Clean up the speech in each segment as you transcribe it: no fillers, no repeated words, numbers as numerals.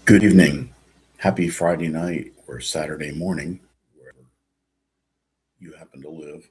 Good evening. Happy Friday night or Saturday morning, wherever you happen to live.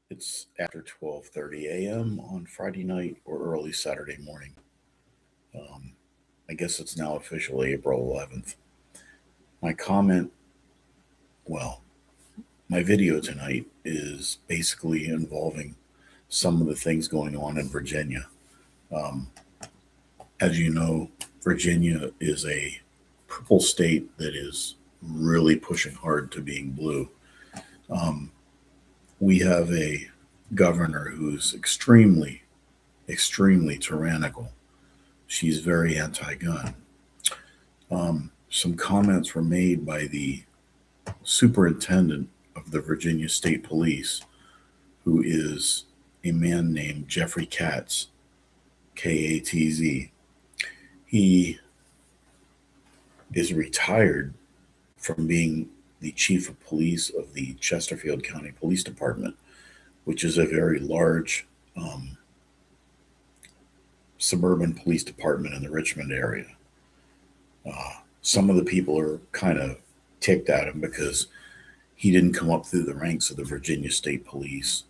It's after 12:30 a.m. on Friday night or early Saturday morning. Um, I guess it's now officially April 11th. My comment, well, my video tonight is basically involving some of the things going on in Virginia. Um, as you know, Virginia is a purple state that is really pushing hard to being blue. Um, we have a governor who's extremely tyrannical. She's very anti gun. Some comments were made by the superintendent of the Virginia State Police, who is a man named Jeffrey Katz, Katz. He is retired from being the chief of police of the Chesterfield County Police Department, which is a very large suburban police department in the Richmond area. Some of the people are kind of ticked at him because he didn't come up through the ranks of the Virginia State Police.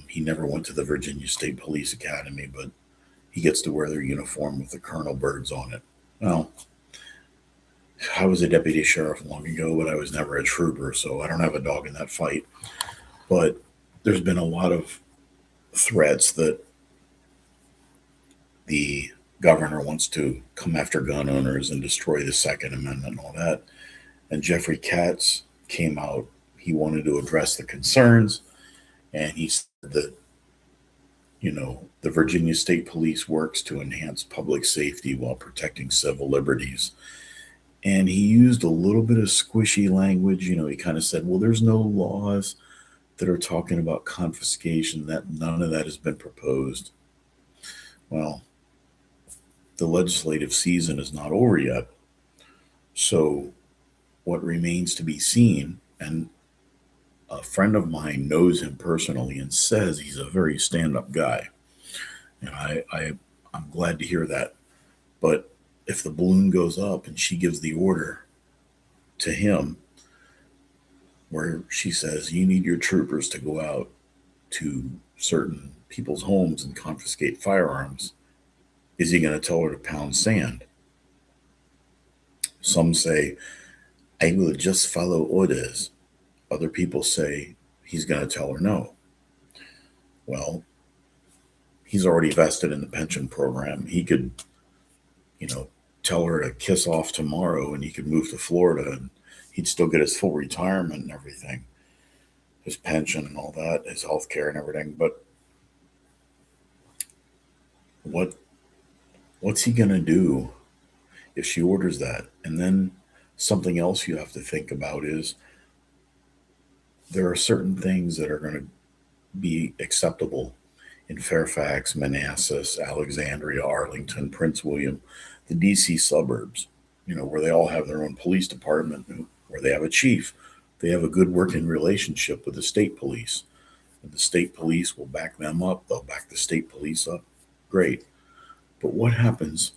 He never went to the Virginia State Police Academy, but he gets to wear their uniform with the Colonel birds on it. Well, I was a deputy sheriff long ago, but I was never a trooper, so I don't have a dog in that fight. But there's been a lot of threats that the governor wants to come after gun owners and destroy the Second Amendment and all that. And Jeffrey Katz came out. He wanted to address the concerns, and he said that, the Virginia State Police works to enhance public safety while protecting civil liberties. And he used a little bit of squishy language. He kind of said, well, there's no laws that are talking about confiscation, that none of that has been proposed. Well, the legislative season is not over yet. So what remains to be seen, and a friend of mine knows him personally and says he's a very stand-up guy. And I'm glad to hear that. But if the balloon goes up and she gives the order to him where she says, you need your troopers to go out to certain people's homes and confiscate firearms, is he going to tell her to pound sand? Some say, I will just follow orders. Other people say he's going to tell her no. Well, he's already vested in the pension program. He could, tell her to kiss off tomorrow and he could move to Florida and he'd still get his full retirement and everything, his pension and all that, his health care and everything. But what's he going to do if she orders that? And then something else you have to think about is there are certain things that are going to be acceptable in Fairfax, Manassas, Alexandria, Arlington, Prince William, the DC suburbs, where they all have their own police department, where they have a chief. They have a good working relationship with the state police. And the state police will back them up. They'll back the state police up. Great. But what happens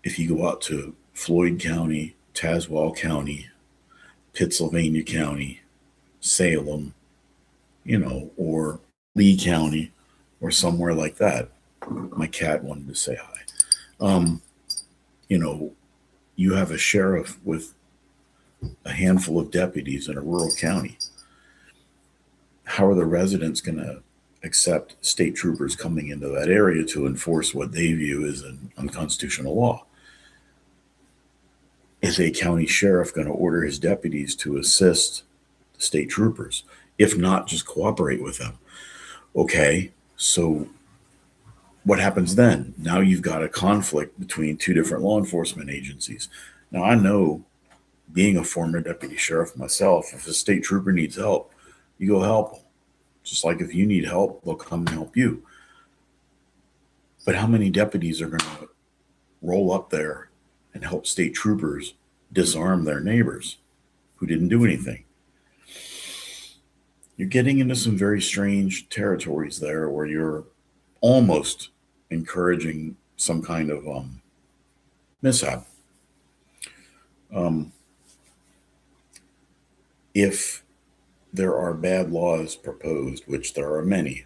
if you go out to Floyd County, Tazewell County, Pittsylvania County, Salem, or Lee County, or somewhere like that? My cat wanted to say hi. You have a sheriff with a handful of deputies in a rural county. How are the residents going to accept state troopers coming into that area to enforce what they view as an unconstitutional law? Is a county sheriff going to order his deputies to assist the state troopers? If not, just cooperate with them. Okay, so what happens then? Now you've got a conflict between two different law enforcement agencies. Now, I know, being a former deputy sheriff myself, if a state trooper needs help, you go help them. Just like if you need help, they'll come and help you. But how many deputies are going to roll up there and help state troopers disarm their neighbors who didn't do anything? You're getting into some very strange territories there where you're almost encouraging some kind of mishap. Um, if there are bad laws proposed, which there are many,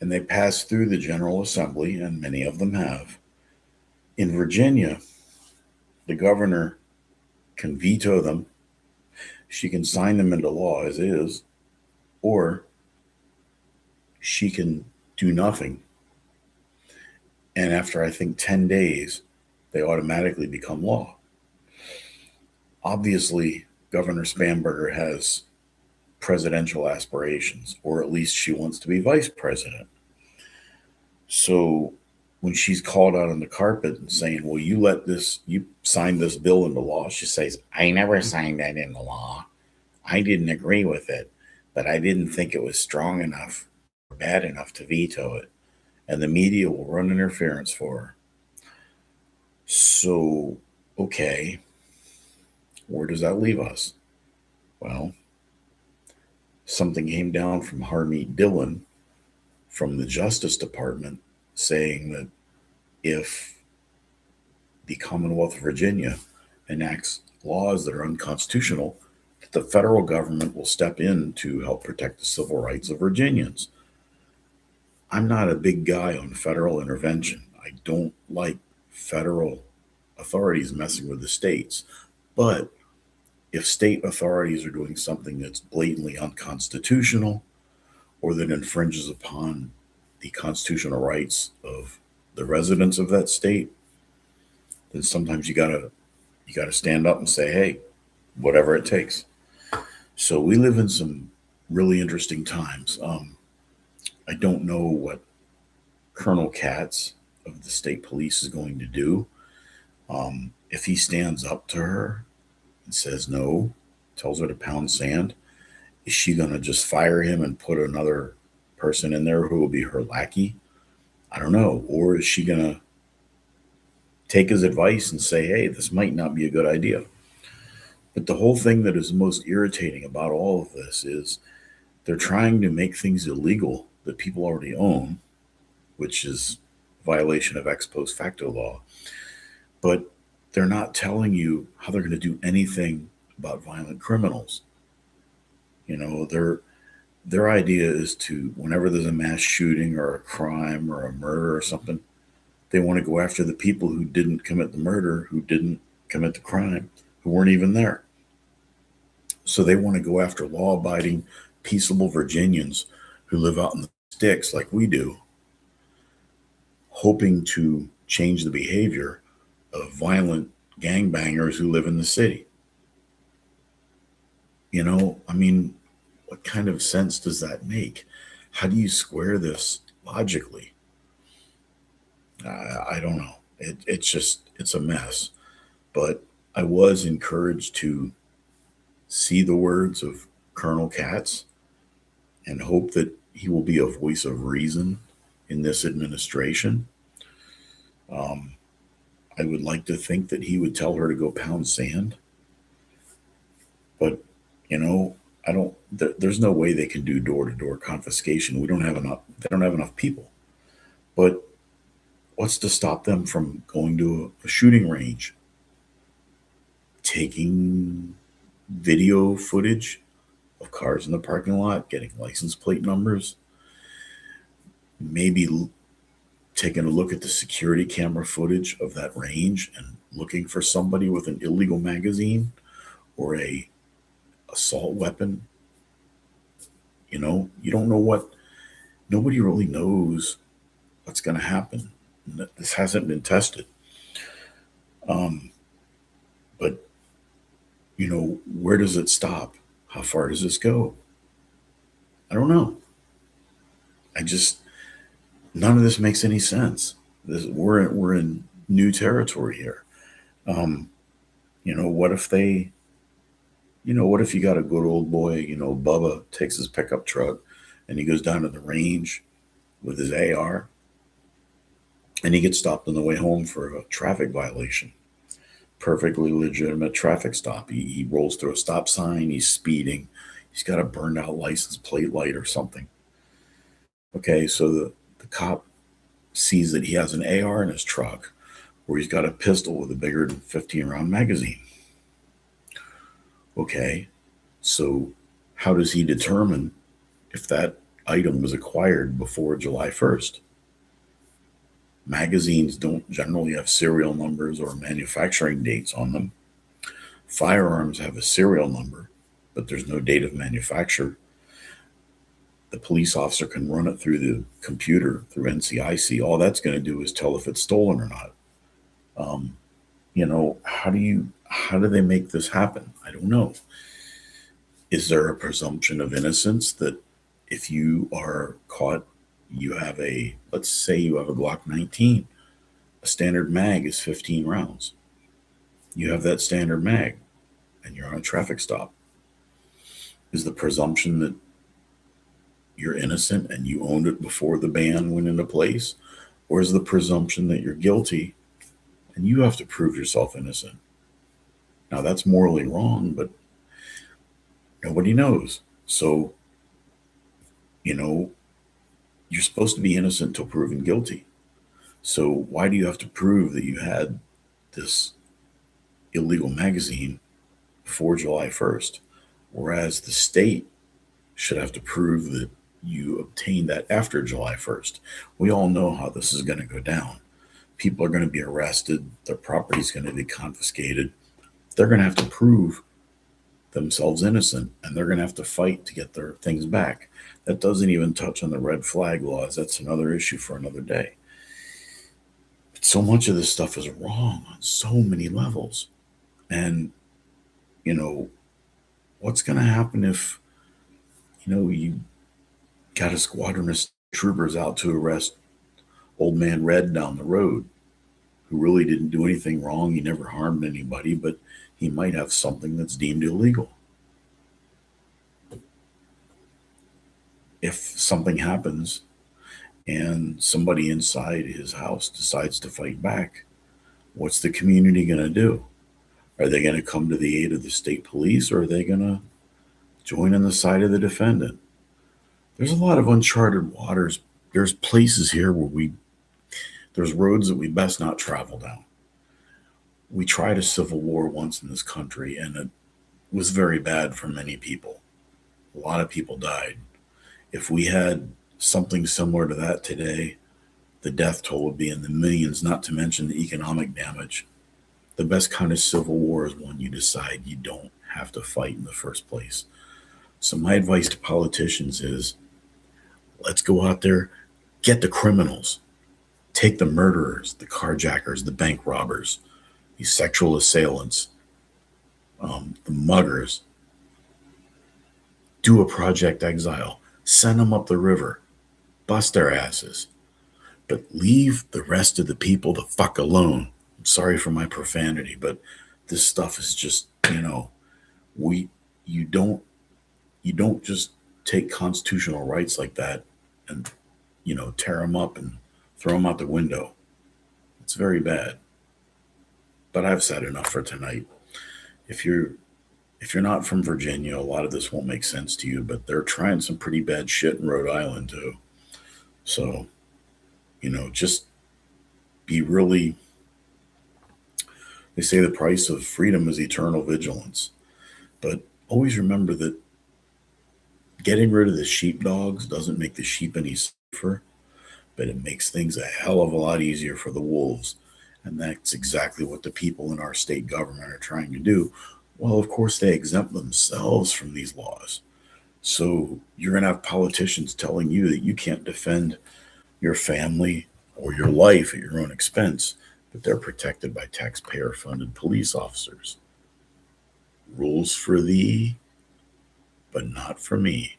and they pass through the General Assembly, and many of them have, in Virginia, the governor can veto them. She can sign them into law as is, or she can do nothing. And after, I think, 10 days, they automatically become law. Obviously, Governor Spanberger has presidential aspirations, or at least she wants to be vice president. So when she's called out on the carpet and saying, well, you signed this bill into law, she says, I never signed that into law. I didn't agree with it, but I didn't think it was strong enough or bad enough to veto it. And the media will run interference for her. So, okay, where does that leave us? Well, something came down from Harmeet Dhillon from the Justice Department saying that if the Commonwealth of Virginia enacts laws that are unconstitutional, that the federal government will step in to help protect the civil rights of Virginians. I'm not a big guy on federal intervention. I don't like federal authorities messing with the states. But if state authorities are doing something that's blatantly unconstitutional or that infringes upon the constitutional rights of the residents of that state, then sometimes you gotta stand up and say, hey, whatever it takes. So we live in some really interesting times. I don't know what Colonel Katz of the state police is going to do. If he stands up to her and says no, tells her to pound sand, is she going to just fire him and put another person in there who will be her lackey? I don't know. Or is she going to take his advice and say, hey, this might not be a good idea? But the whole thing that is most irritating about all of this is they're trying to make things illegal that people already own, which is violation of ex post facto law. But they're not telling you how they're going to do anything about violent criminals. You know, their idea is to, whenever there's a mass shooting or a crime or a murder or something, they want to go after the people who didn't commit the murder, who didn't commit the crime, who weren't even there. So they want to go after law abiding, peaceable Virginians who live out in the sticks like we do, hoping to change the behavior of violent gangbangers who live in the city. You know, I mean, what kind of sense does that make? How do you square this logically? I don't know. It's a mess. But I was encouraged to see the words of Colonel Katz and hope that he will be a voice of reason in this administration. Um, I would like to think that he would tell her to go pound sand, but you know, I don't. There's no way they can do door to door confiscation. We don't have enough. They don't have enough people. But what's to stop them from going to a shooting range, taking video footage of cars in the parking lot, getting license plate numbers, maybe taking a look at the security camera footage of that range and looking for somebody with an illegal magazine or a assault weapon. You know, you don't know what, nobody really knows what's going to happen. This hasn't been tested. Um, but, you know, where does it stop? How far does this go? I don't know. I just, none of this makes any sense. We're in new territory here. Um, you know, what if they, what if you got a good old boy, Bubba takes his pickup truck and he goes down to the range with his AR and he gets stopped on the way home for a traffic violation. Perfectly legitimate traffic stop. He rolls through a stop sign, he's speeding, he's got a burned out license plate light or something. Okay, so the cop sees that he has an AR in his truck where he's got a pistol with a bigger than 15 round magazine. Okay, so how does he determine if that item was acquired before July 1st? Magazines don't generally have serial numbers or manufacturing dates on them. Firearms have a serial number, but there's no date of manufacture. The police officer can run it through the computer through NCIC. All that's going to do is tell if it's stolen or not. Um, how do they make this happen? I don't know. Is there a presumption of innocence that if you are caught, let's say you have a Glock 19, a standard mag is 15 rounds. You have that standard mag and you're on a traffic stop. Is the presumption that you're innocent and you owned it before the ban went into place? Or is the presumption that you're guilty and you have to prove yourself innocent? Now, that's morally wrong, but nobody knows. So, you know, you're supposed to be innocent until proven guilty. So, why do you have to prove that you had this illegal magazine before July 1st? Whereas the state should have to prove that you obtained that after July 1st. We all know how this is going to go down. People are going to be arrested, their property is going to be confiscated. They're going to have to prove themselves innocent, and they're going to have to fight to get their things back. That doesn't even touch on the red flag laws. That's another issue for another day. But so much of this stuff is wrong on so many levels. And, what's going to happen if, you got a squadron of troopers out to arrest old man Red down the road, who really didn't do anything wrong. He never harmed anybody, but he might have something that's deemed illegal. If something happens and somebody inside his house decides to fight back, what's the community going to do? Are they going to come to the aid of the state police, or are they going to join on the side of the defendant? There's a lot of uncharted waters. There's places here where there's roads that we best not travel down. We tried a civil war once in this country, and it was very bad for many people. A lot of people died. If we had something similar to that today, the death toll would be in the millions, not to mention the economic damage. The best kind of civil war is one you decide you don't have to fight in the first place. So my advice to politicians is, let's go out there, get the criminals, take the murderers, the carjackers, the bank robbers, these sexual assailants, the muggers. Do a Project Exile, send them up the river, bust their asses, but leave the rest of the people the fuck alone. I'm sorry for my profanity, but this stuff is just, you don't just take constitutional rights like that and, tear them up and throw them out the window. It's very bad. But I've said enough for tonight. If you're not from Virginia, a lot of this won't make sense to you, but they're trying some pretty bad shit in Rhode Island too. So, just be really, they say the price of freedom is eternal vigilance. But always remember that getting rid of the sheepdogs doesn't make the sheep any safer, but it makes things a hell of a lot easier for the wolves. And that's exactly what the people in our state government are trying to do. Well, of course, they exempt themselves from these laws. So you're going to have politicians telling you that you can't defend your family or your life at your own expense, but they're protected by taxpayer-funded police officers. Rules for thee, but not for me.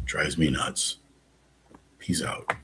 Drives me nuts. Peace out.